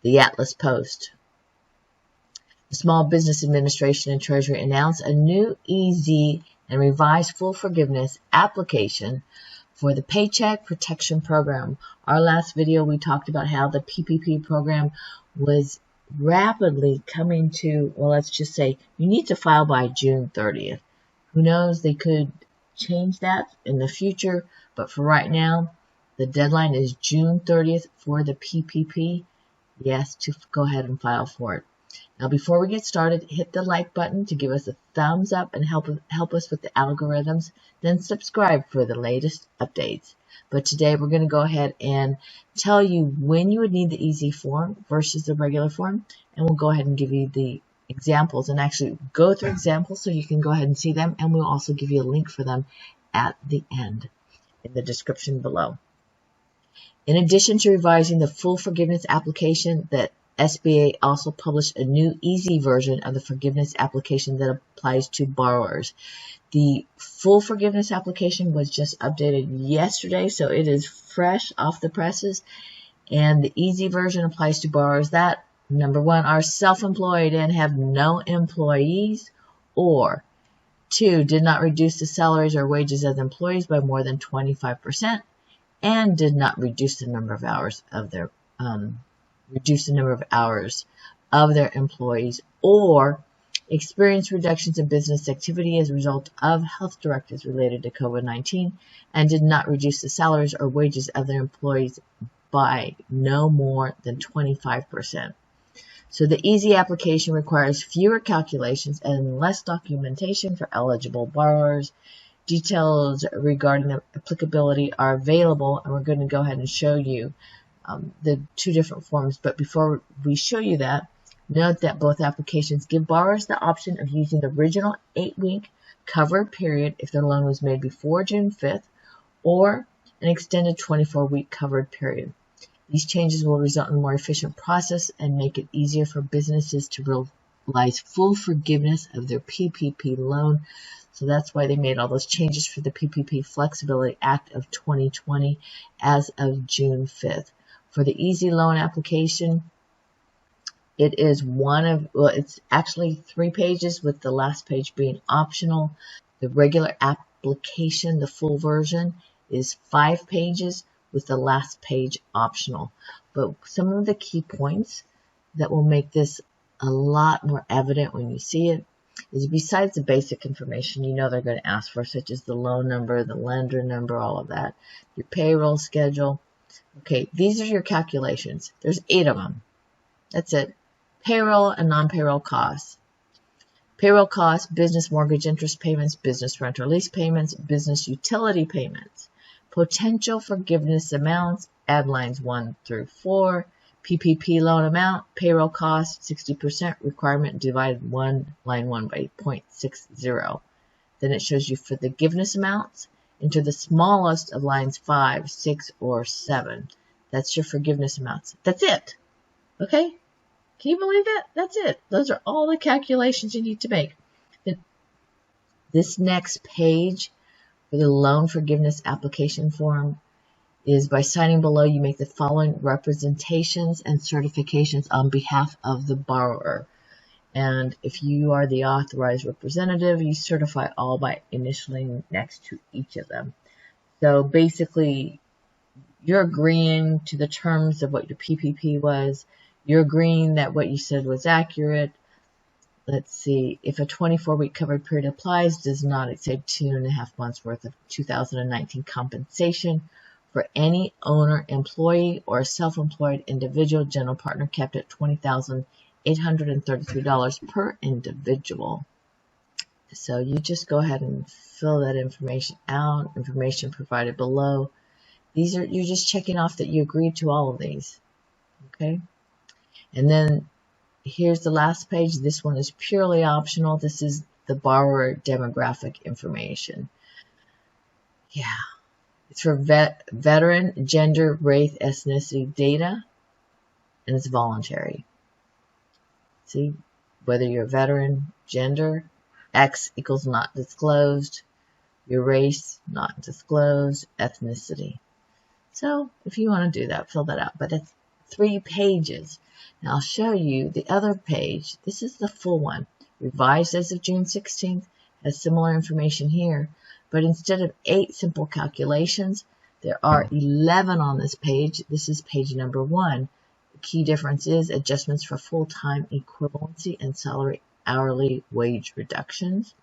the Atlas Post. The Small Business Administration and Treasury announced a new EZ and revised full forgiveness application for the Paycheck Protection Program. Our last video, we talked about how the PPP program was rapidly coming to, well, let's just say you need to file by June 30th. Who knows, they could change that in the future, but for right now, the deadline is June 30th for the PPP. Yes, to go ahead and file for it. Now, before we get started, hit the like button to give us a thumbs up and help us with the algorithms. Then subscribe for the latest updates. But today we're going to go ahead and tell you when you would need the EZ form versus the regular form. And we'll go ahead and give you the examples and actually go through examples so you can go ahead and see them. And we'll also give you a link for them at the end in the description below. In addition to revising the full forgiveness application, that SBA also published a new EZ version of the forgiveness application that applies to borrowers. The full forgiveness application was just updated yesterday, so it is fresh off the presses. And the EZ version applies to borrowers that, number one, are self-employed and have no employees, or two, did not reduce the salaries or wages of employees by more than 25%, and did not reduce the number of hours of their employees, or experience reductions in business activity as a result of health directives related to COVID-19, and did not reduce the salaries or wages of their employees by no more than 25%. So the EZ application requires fewer calculations and less documentation for eligible borrowers. Details regarding the applicability are available, and we're going to go ahead and show you the two different forms. But before we show you that, note that both applications give borrowers the option of using the original 8-week covered period if their loan was made before June 5th, or an extended 24-week covered period. These changes will result in a more efficient process and make it easier for businesses to realize full forgiveness of their PPP loan. So that's why they made all those changes for the PPP Flexibility Act of 2020 as of June 5th. For the EZ loan application, it is it's actually 3 pages, with the last page being optional. The regular application, the full version, is 5 pages, with the last page optional. But some of the key points that will make this a lot more evident when you see it is, besides the basic information you know they're going to ask for, such as the loan number, the lender number, all of that, your payroll schedule. Okay, these are your calculations. There's 8 of them. That's it. Payroll and non-payroll costs. Payroll costs, business mortgage interest payments, business rent or lease payments, business utility payments. Potential forgiveness amounts, add lines 1 through 4. PPP loan amount, payroll cost, 60% requirement divided line 1 by 0.60. Then it shows you for the forgiveness amounts, enter the smallest of lines 5, 6, or 7. That's your forgiveness amounts. That's it. Okay? Can you believe that? That's it. Those are all the calculations you need to make. Then this next page for the loan forgiveness application form is, by signing below, you make the following representations and certifications on behalf of the borrower. And if you are the authorized representative, you certify all by initialing next to each of them. So basically, you're agreeing to the terms of what your PPP was. You're agreeing that what you said was accurate. Let's see, if a 24-week covered period applies, does not exceed 2.5 months worth of 2019 compensation for any owner, employee, or self-employed individual, general partner, kept at $20,833 per individual. So you just go ahead and fill that information out, information provided below. You're just checking off that you agreed to all of these, okay? And then here's the last page. This one is purely optional. This is the borrower demographic information. Yeah. It's for veteran, gender, race, ethnicity data, and it's voluntary. See, whether you're a veteran, gender, X equals not disclosed, your race, not disclosed, ethnicity. So if you want to do that, fill that out. But 3 pages. Now I'll show you the other page. This is the full one, revised as of June 16th, has similar information here, but instead of 8 simple calculations, there are 11 on this page. This is page number 1. The key difference is adjustments for full-time equivalency and salary hourly wage reductions.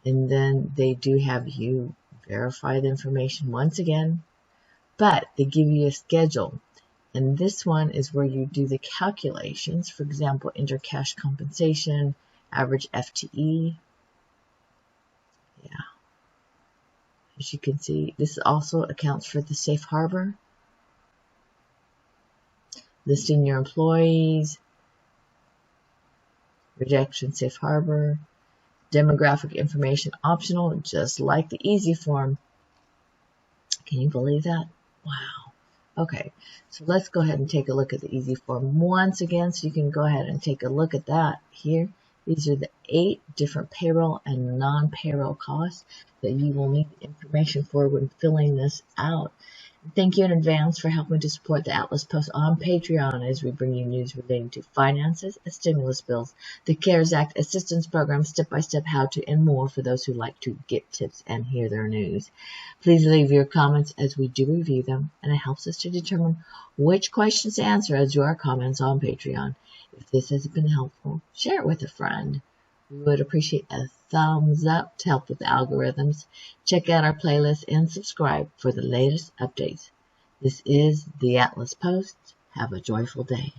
And then they do have you verify the information once again, but they give you a schedule. And this one is where you do the calculations. For example, enter cash compensation, average FTE. Yeah. As you can see, this also accounts for the safe harbor. Listing your employees, rejection safe harbor, demographic information optional, just like the EZ Form. Can you believe that? Wow. Okay, so let's go ahead and take a look at the EZ Form once again, so you can go ahead and take a look at that here. These are the 8 different payroll and non-payroll costs that you will need information for when filling this out. Thank you in advance for helping to support the Atlas Post on Patreon as we bring you news relating to finances, stimulus bills, the CARES Act assistance program, step-by-step how-to, and more for those who like to get tips and hear their news. Please leave your comments as we do review them, and it helps us to determine which questions to answer as your comments on Patreon. If this has been helpful, share it with a friend. We would appreciate a thumbs up to help with the algorithms. Check out our playlist and subscribe for the latest updates. This is the Atlas Post. Have a joyful day.